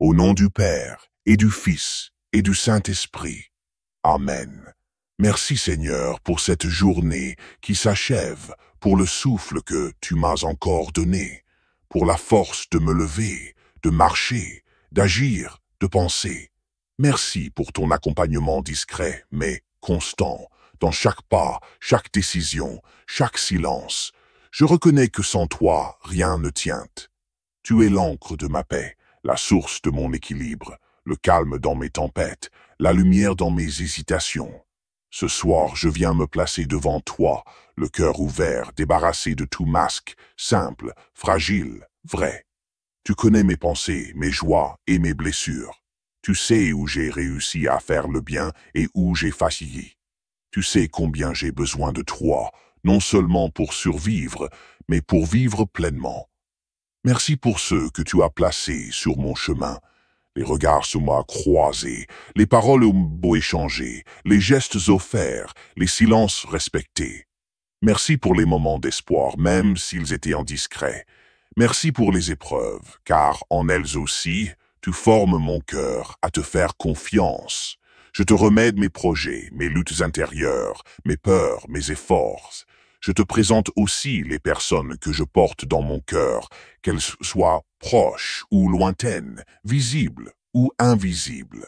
Au nom du Père, et du Fils, et du Saint-Esprit. Amen. Merci Seigneur pour cette journée qui s'achève, pour le souffle que tu m'as encore donné, pour la force de me lever, de marcher, d'agir, de penser. Merci pour ton accompagnement discret, mais constant, dans chaque pas, chaque décision, chaque silence. Je reconnais que sans toi, rien ne tient. Tu es l'encre de ma paix, la source de mon équilibre, le calme dans mes tempêtes, la lumière dans mes hésitations. Ce soir, je viens me placer devant toi, le cœur ouvert, débarrassé de tout masque, simple, fragile, vrai. Tu connais mes pensées, mes joies et mes blessures. Tu sais où j'ai réussi à faire le bien et où j'ai failli. Tu sais combien j'ai besoin de toi, non seulement pour survivre, mais pour vivre pleinement. Merci pour ceux que tu as placés sur mon chemin. Les regards se m'ont croisés, les paroles ont beau échanger, les gestes offerts, les silences respectés. Merci pour les moments d'espoir, même s'ils étaient indiscrets. Merci pour les épreuves, car en elles aussi, tu formes mon cœur à te faire confiance. Je te remets mes projets, mes luttes intérieures, mes peurs, mes efforts. Je te présente aussi les personnes que je porte dans mon cœur, qu'elles soient proches ou lointaines, visibles ou invisibles.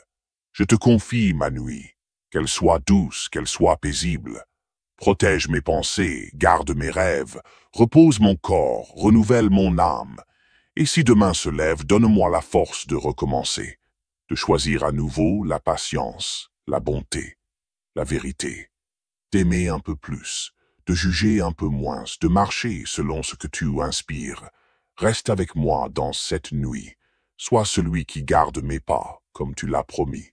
Je te confie ma nuit, qu'elle soit douce, qu'elle soit paisible. Protège mes pensées, garde mes rêves, repose mon corps, renouvelle mon âme. Et si demain se lève, donne-moi la force de recommencer, de choisir à nouveau la patience, la bonté, la vérité, d'aimer un peu plus, de juger un peu moins, de marcher selon ce que tu inspires. Reste avec moi dans cette nuit. Sois celui qui garde mes pas, comme tu l'as promis.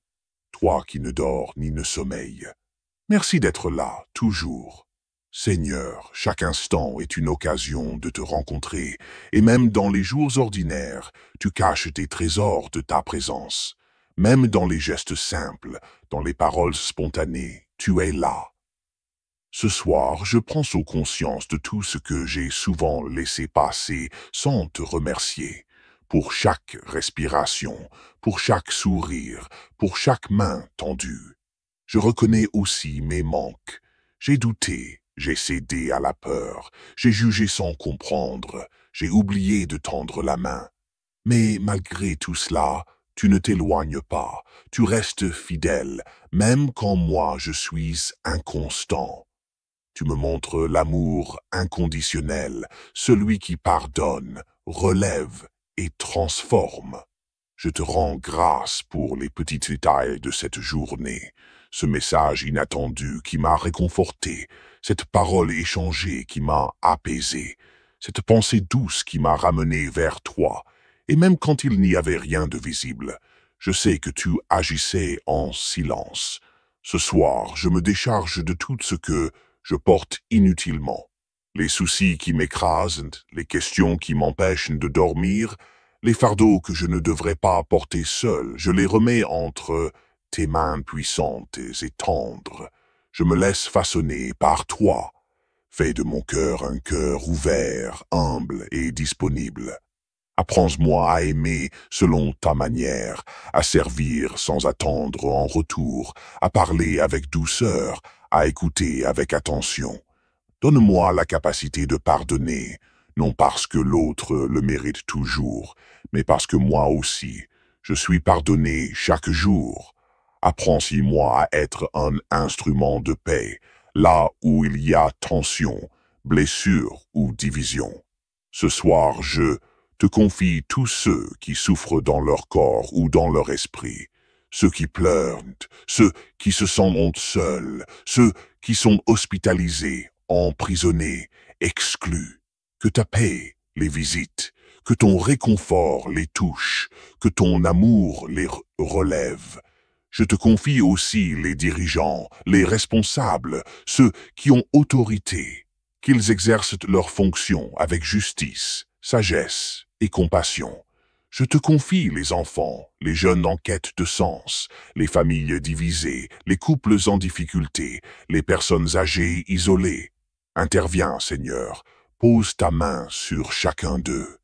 Toi qui ne dors ni ne sommeilles. Merci d'être là, toujours. Seigneur, chaque instant est une occasion de te rencontrer, et même dans les jours ordinaires, tu caches des trésors de ta présence. Même dans les gestes simples, dans les paroles spontanées, tu es là. Ce soir, je prends sous conscience de tout ce que j'ai souvent laissé passer sans te remercier. Pour chaque respiration, pour chaque sourire, pour chaque main tendue. Je reconnais aussi mes manques. J'ai douté, j'ai cédé à la peur, j'ai jugé sans comprendre, j'ai oublié de tendre la main. Mais malgré tout cela, tu ne t'éloignes pas, tu restes fidèle, même quand moi je suis inconstant. Tu me montres l'amour inconditionnel, celui qui pardonne, relève et transforme. Je te rends grâce pour les petits détails de cette journée, ce message inattendu qui m'a réconforté, cette parole échangée qui m'a apaisé, cette pensée douce qui m'a ramené vers toi, et même quand il n'y avait rien de visible, je sais que tu agissais en silence. Ce soir, je me décharge de tout ce que je porte inutilement. Les soucis qui m'écrasent, les questions qui m'empêchent de dormir, les fardeaux que je ne devrais pas porter seul, je les remets entre tes mains puissantes et tendres. Je me laisse façonner par toi. Fais de mon cœur un cœur ouvert, humble et disponible. Apprends-moi à aimer selon ta manière, à servir sans attendre en retour, à parler avec douceur, à écouter avec attention. Donne-moi la capacité de pardonner, non parce que l'autre le mérite toujours, mais parce que moi aussi, je suis pardonné chaque jour. Apprends-moi à être un instrument de paix, là où il y a tension, blessure ou division. Ce soir, je te confie tous ceux qui souffrent dans leur corps ou dans leur esprit, ceux qui pleurent, ceux qui se sentent seuls, ceux qui sont hospitalisés, emprisonnés, exclus. Que ta paix les visite, que ton réconfort les touche, que ton amour les relève. Je te confie aussi les dirigeants, les responsables, ceux qui ont autorité, qu'ils exercent leurs fonctions avec justice, sagesse et compassion. Je te confie les enfants, les jeunes en quête de sens, les familles divisées, les couples en difficulté, les personnes âgées isolées. Interviens, Seigneur, pose ta main sur chacun d'eux.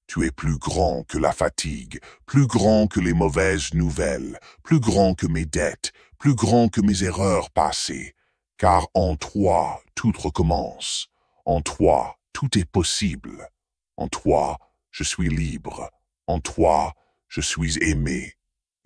Tu es plus grand que la fatigue, plus grand que les mauvaises nouvelles, plus grand que mes dettes, plus grand que mes erreurs passées. Car en toi, tout recommence. En toi, tout est possible. En toi, je suis libre. En toi, je suis aimé.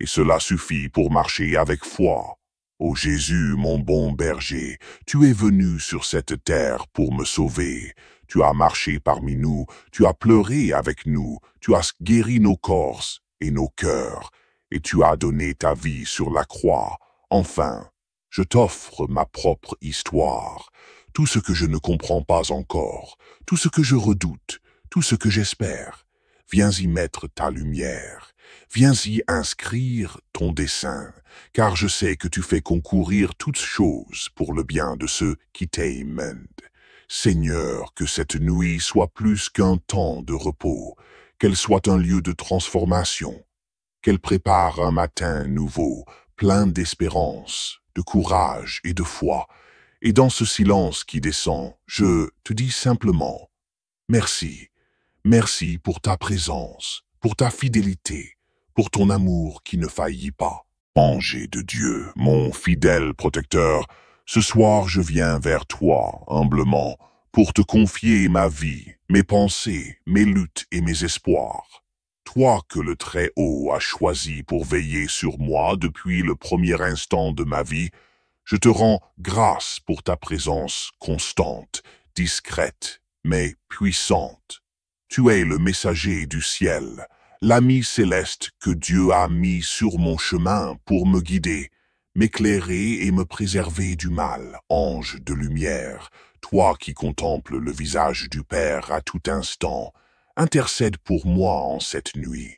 Et cela suffit pour marcher avec foi. Ô Jésus, mon bon berger, tu es venu sur cette terre pour me sauver. Tu as marché parmi nous, tu as pleuré avec nous, tu as guéri nos corps et nos cœurs, et tu as donné ta vie sur la croix. Enfin, je t'offre ma propre histoire, tout ce que je ne comprends pas encore, tout ce que je redoute, tout ce que j'espère. Viens y mettre ta lumière, viens y inscrire ton dessein, car je sais que tu fais concourir toutes choses pour le bien de ceux qui t'aiment. Seigneur, que cette nuit soit plus qu'un temps de repos, qu'elle soit un lieu de transformation, qu'elle prépare un matin nouveau, plein d'espérance, de courage et de foi. Et dans ce silence qui descend, je te dis simplement, merci, merci pour ta présence, pour ta fidélité, pour ton amour qui ne faillit pas. Ange de Dieu, mon fidèle protecteur, ce soir je viens vers toi, humblement, pour te confier ma vie, mes pensées, mes luttes et mes espoirs. Toi que le Très-Haut a choisi pour veiller sur moi depuis le premier instant de ma vie, je te rends grâce pour ta présence constante, discrète, mais puissante. Tu es le messager du ciel, l'ami céleste que Dieu a mis sur mon chemin pour me guider, m'éclairer et me préserver du mal, ange de lumière, toi qui contemples le visage du Père à tout instant, intercède pour moi en cette nuit.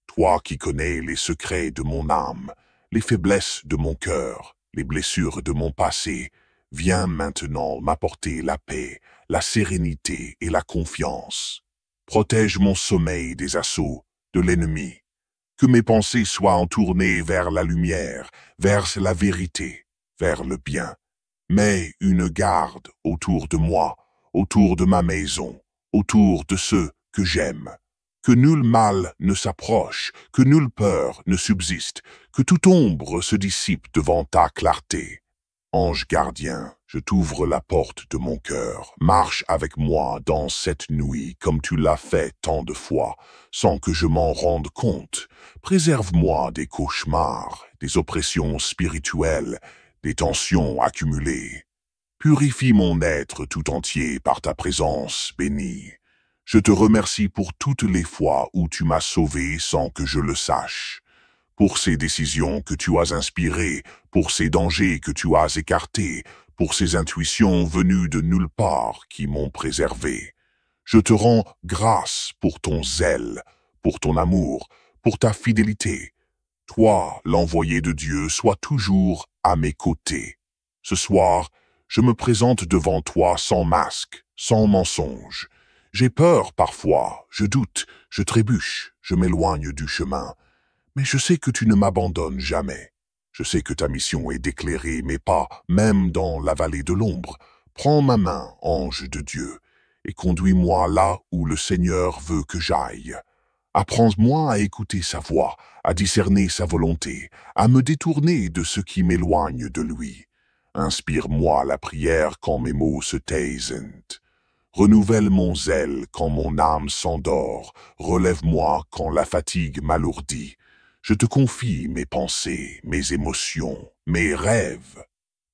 Toi qui connais les secrets de mon âme, les faiblesses de mon cœur, les blessures de mon passé, viens maintenant m'apporter la paix, la sérénité et la confiance. Protège mon sommeil des assauts de l'ennemi. Que mes pensées soient entournées vers la lumière, vers la vérité, vers le bien. Mets une garde autour de moi, autour de ma maison, autour de ceux que j'aime. Que nul mal ne s'approche, que nulle peur ne subsiste, que toute ombre se dissipe devant ta clarté. Ange gardien, je t'ouvre la porte de mon cœur. Marche avec moi dans cette nuit comme tu l'as fait tant de fois, sans que je m'en rende compte. Préserve-moi des cauchemars, des oppressions spirituelles, des tensions accumulées. Purifie mon être tout entier par ta présence bénie. Je te remercie pour toutes les fois où tu m'as sauvé sans que je le sache, pour ces décisions que tu as inspirées, pour ces dangers que tu as écartés, pour ces intuitions venues de nulle part qui m'ont préservé. Je te rends grâce pour ton zèle, pour ton amour, pour ta fidélité. Toi, l'envoyé de Dieu, sois toujours à mes côtés. Ce soir, je me présente devant toi sans masque, sans mensonge. J'ai peur parfois, je doute, je trébuche, je m'éloigne du chemin. Mais je sais que tu ne m'abandonnes jamais. Je sais que ta mission est d'éclairer mes pas, même dans la vallée de l'ombre. Prends ma main, ange de Dieu, et conduis-moi là où le Seigneur veut que j'aille. Apprends-moi à écouter sa voix, à discerner sa volonté, à me détourner de ce qui m'éloigne de lui. Inspire-moi la prière quand mes mots se taisent. Renouvelle mon zèle quand mon âme s'endort, relève-moi quand la fatigue m'alourdit. Je te confie mes pensées, mes émotions, mes rêves.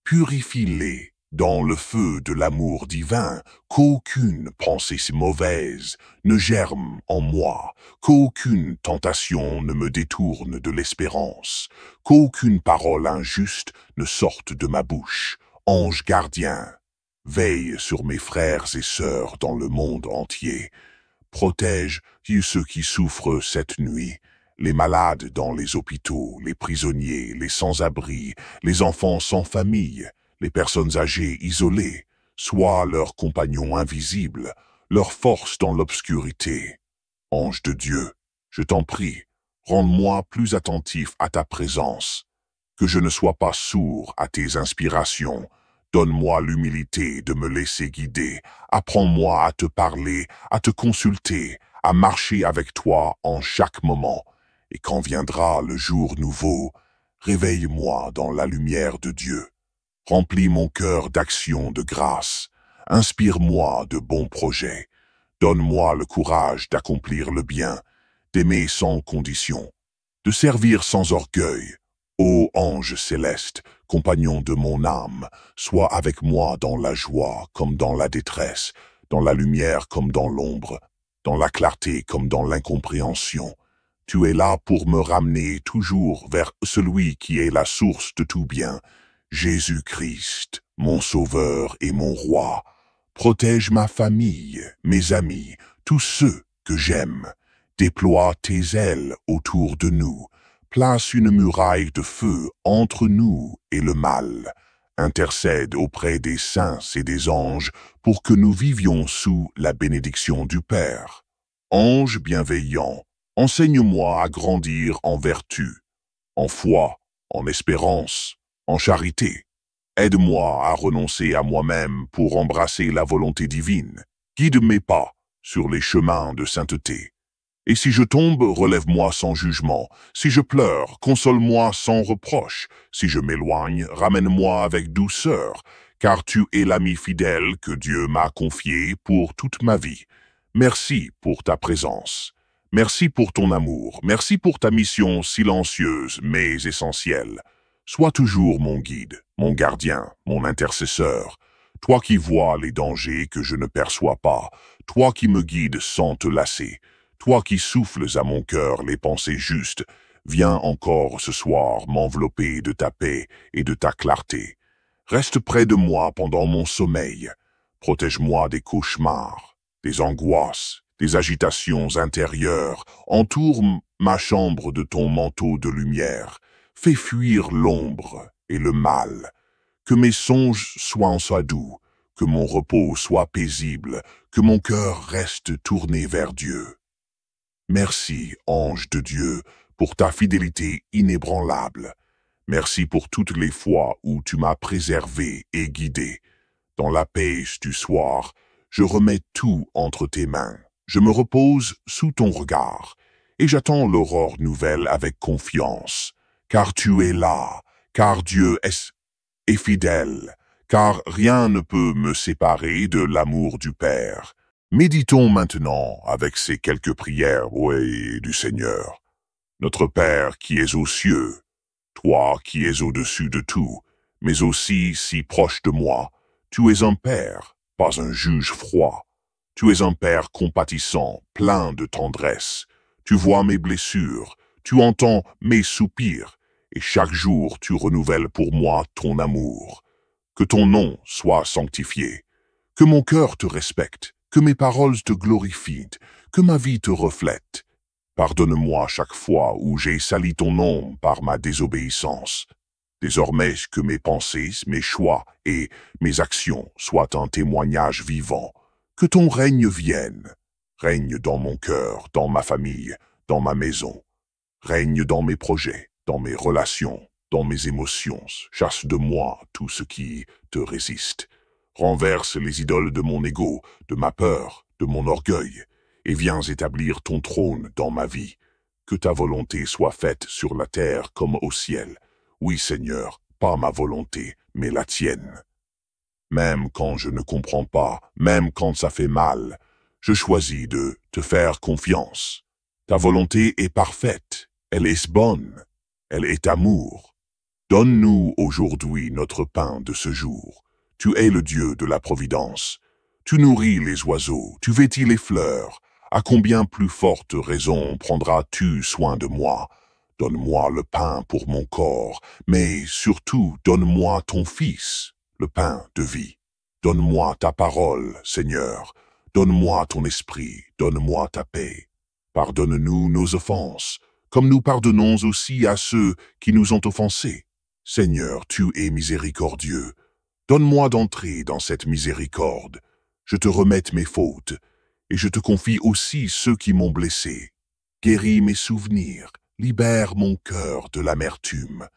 Purifie-les dans le feu de l'amour divin, qu'aucune pensée mauvaise ne germe en moi, qu'aucune tentation ne me détourne de l'espérance, qu'aucune parole injuste ne sorte de ma bouche. Ange gardien, veille sur mes frères et sœurs dans le monde entier. Protège ceux qui souffrent cette nuit, les malades dans les hôpitaux, les prisonniers, les sans-abri, les enfants sans famille, les personnes âgées isolées. Sois leur compagnon invisible, leur force dans l'obscurité. Ange de Dieu, je t'en prie, rends-moi plus attentif à ta présence, que je ne sois pas sourd à tes inspirations. Donne-moi l'humilité de me laisser guider. Apprends-moi à te parler, à te consulter, à marcher avec toi en chaque moment. Et quand viendra le jour nouveau, réveille-moi dans la lumière de Dieu. Remplis mon cœur d'actions de grâce. Inspire-moi de bons projets. Donne-moi le courage d'accomplir le bien, d'aimer sans condition, de servir sans orgueil. Ô ange céleste, compagnon de mon âme, sois avec moi dans la joie comme dans la détresse, dans la lumière comme dans l'ombre, dans la clarté comme dans l'incompréhension. Tu es là pour me ramener toujours vers celui qui est la source de tout bien, Jésus-Christ, mon Sauveur et mon Roi. Protège ma famille, mes amis, tous ceux que j'aime. Déploie tes ailes autour de nous. Place une muraille de feu entre nous et le mal. Intercède auprès des saints et des anges pour que nous vivions sous la bénédiction du Père. Ange bienveillant, enseigne-moi à grandir en vertu, en foi, en espérance, en charité. Aide-moi à renoncer à moi-même pour embrasser la volonté divine. Guide mes pas sur les chemins de sainteté. Et si je tombe, relève-moi sans jugement. Si je pleure, console-moi sans reproche. Si je m'éloigne, ramène-moi avec douceur, car tu es l'ami fidèle que Dieu m'a confié pour toute ma vie. Merci pour ta présence. Merci pour ton amour. Merci pour ta mission silencieuse mais essentielle. Sois toujours mon guide, mon gardien, mon intercesseur. Toi qui vois les dangers que je ne perçois pas, toi qui me guides sans te lasser, toi qui souffles à mon cœur les pensées justes, viens encore ce soir m'envelopper de ta paix et de ta clarté. Reste près de moi pendant mon sommeil. Protège-moi des cauchemars, des angoisses, des agitations intérieures. Entoure ma chambre de ton manteau de lumière. Fais fuir l'ombre et le mal. Que mes songes soient doux, que mon repos soit paisible, que mon cœur reste tourné vers Dieu. Merci, ange de Dieu, pour ta fidélité inébranlable. Merci pour toutes les fois où tu m'as préservé et guidé. Dans la paix du soir, je remets tout entre tes mains. Je me repose sous ton regard, et j'attends l'aurore nouvelle avec confiance. Car tu es là, car Dieu est fidèle, car rien ne peut me séparer de l'amour du Père. Méditons maintenant avec ces quelques prières, oui, du Seigneur. Notre Père qui es aux cieux, toi qui es au-dessus de tout, mais aussi si proche de moi, tu es un Père, pas un juge froid. Tu es un Père compatissant, plein de tendresse. Tu vois mes blessures, tu entends mes soupirs, et chaque jour tu renouvelles pour moi ton amour. Que ton nom soit sanctifié, que mon cœur te respecte, que mes paroles te glorifient, que ma vie te reflète. Pardonne-moi chaque fois où j'ai sali ton nom par ma désobéissance. Désormais que mes pensées, mes choix et mes actions soient un témoignage vivant. Que ton règne vienne. Règne dans mon cœur, dans ma famille, dans ma maison. Règne dans mes projets, dans mes relations, dans mes émotions. Chasse de moi tout ce qui te résiste. Renverse les idoles de mon ego, de ma peur, de mon orgueil, et viens établir ton trône dans ma vie. Que ta volonté soit faite sur la terre comme au ciel. Oui, Seigneur, pas ma volonté, mais la tienne. Même quand je ne comprends pas, même quand ça fait mal, je choisis de te faire confiance. Ta volonté est parfaite, elle est bonne, elle est amour. Donne-nous aujourd'hui notre pain de ce jour. Tu es le Dieu de la providence. Tu nourris les oiseaux, tu vêtis les fleurs. À combien plus forte raison prendras-tu soin de moi? Donne-moi le pain pour mon corps, mais surtout donne-moi ton Fils, le pain de vie. Donne-moi ta parole, Seigneur. Donne-moi ton esprit, donne-moi ta paix. Pardonne-nous nos offenses, comme nous pardonnons aussi à ceux qui nous ont offensés. Seigneur, tu es miséricordieux. Donne-moi d'entrer dans cette miséricorde. Je te remets mes fautes, et je te confie aussi ceux qui m'ont blessé. Guéris mes souvenirs, libère mon cœur de l'amertume.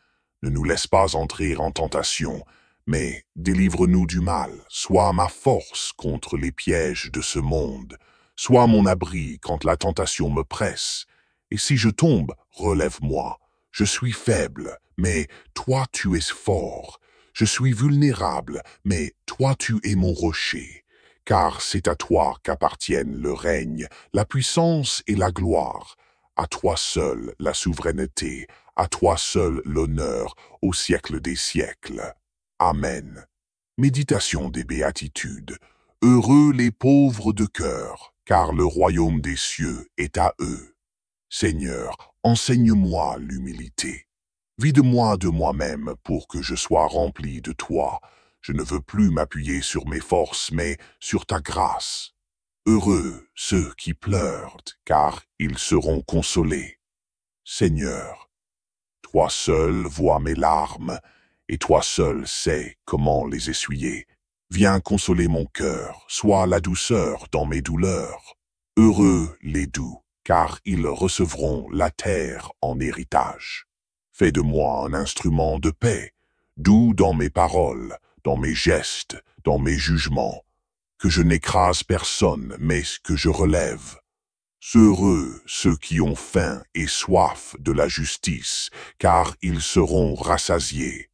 Ne nous laisse pas entrer en tentation, mais délivre-nous du mal. Sois ma force contre les pièges de ce monde. Sois mon abri quand la tentation me presse. Et si je tombe, relève-moi. Je suis faible, mais toi tu es fort. Je suis vulnérable, mais toi tu es mon rocher. Car c'est à toi qu'appartiennent le règne, la puissance et la gloire. À toi seul la souveraineté, à toi seul l'honneur, au siècle des siècles. Amen. Méditation des béatitudes. Heureux les pauvres de cœur, car le royaume des cieux est à eux. Seigneur, enseigne-moi l'humilité. Vide-moi de moi-même pour que je sois rempli de toi. Je ne veux plus m'appuyer sur mes forces, mais sur ta grâce. Heureux ceux qui pleurent, car ils seront consolés. Seigneur, toi seul vois mes larmes, et toi seul sais comment les essuyer. Viens consoler mon cœur, sois la douceur dans mes douleurs. Heureux les doux, car ils recevront la terre en héritage. Fais de moi un instrument de paix, doux dans mes paroles, dans mes gestes, dans mes jugements, que je n'écrase personne, mais que je relève. Heureux ceux qui ont faim et soif de la justice, car ils seront rassasiés.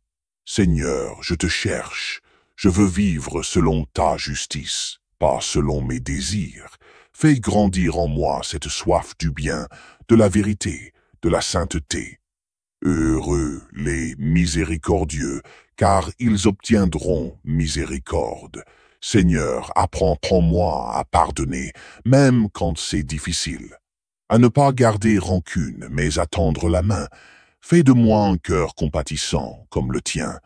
Seigneur, je te cherche, je veux vivre selon ta justice, pas selon mes désirs. Fais grandir en moi cette soif du bien, de la vérité, de la sainteté. Heureux les miséricordieux, car ils obtiendront miséricorde. Seigneur, apprends-moi à pardonner, même quand c'est difficile. À ne pas garder rancune, mais à tendre la main. Fais de moi un cœur compatissant, comme le tien.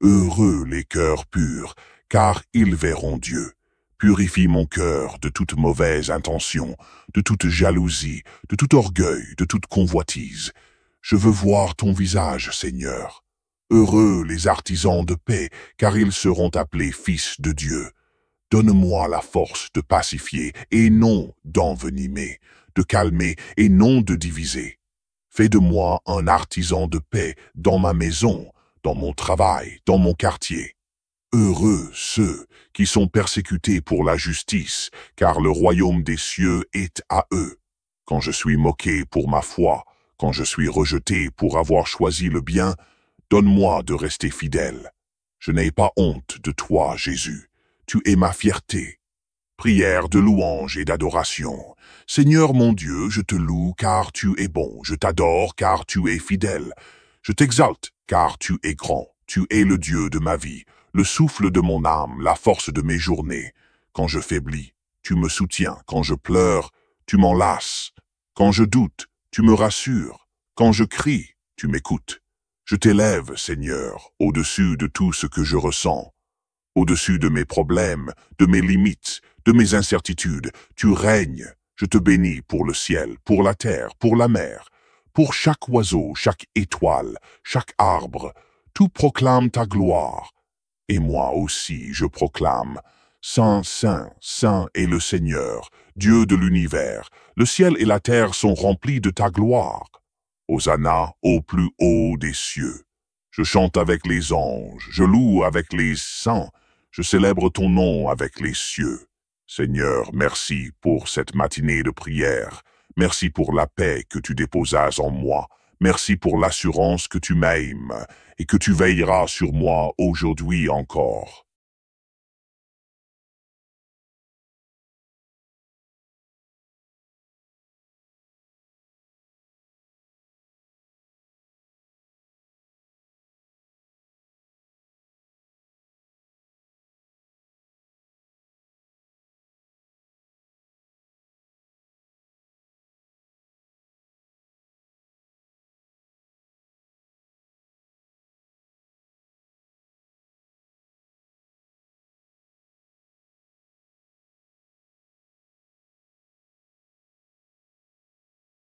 Heureux les cœurs purs, car ils verront Dieu. Purifie mon cœur de toute mauvaise intention, de toute jalousie, de tout orgueil, de toute convoitise. Je veux voir ton visage, Seigneur. Heureux les artisans de paix, car ils seront appelés fils de Dieu. Donne-moi la force de pacifier et non d'envenimer, de calmer et non de diviser. Fais de moi un artisan de paix dans ma maison, dans mon travail, dans mon quartier. Heureux ceux qui sont persécutés pour la justice, car le royaume des cieux est à eux. Quand je suis moqué pour ma foi, quand je suis rejeté pour avoir choisi le bien, donne-moi de rester fidèle. Je n'ai pas honte de toi, Jésus. Tu es ma fierté. Prière de louange et d'adoration. Seigneur mon Dieu, je te loue car tu es bon. Je t'adore car tu es fidèle. Je t'exalte car tu es grand. Tu es le Dieu de ma vie, le souffle de mon âme, la force de mes journées. Quand je faiblis, tu me soutiens. Quand je pleure, tu m'enlaces. Quand je doute, tu me rassures. Quand je crie, tu m'écoutes. Je t'élève, Seigneur, au-dessus de tout ce que je ressens. Au-dessus de mes problèmes, de mes limites, de mes incertitudes, tu règnes. Je te bénis pour le ciel, pour la terre, pour la mer, pour chaque oiseau, chaque étoile, chaque arbre. Tout proclame ta gloire. Et moi aussi je proclame, Saint, Saint, Saint est le Seigneur, Dieu de l'univers. Le ciel et la terre sont remplis de ta gloire. Hosanna au plus haut des cieux. Je chante avec les anges, je loue avec les saints, je célèbre ton nom avec les cieux. Seigneur, merci pour cette matinée de prière. Merci pour la paix que tu déposas en moi. Merci pour l'assurance que tu m'aimes et que tu veilleras sur moi aujourd'hui encore.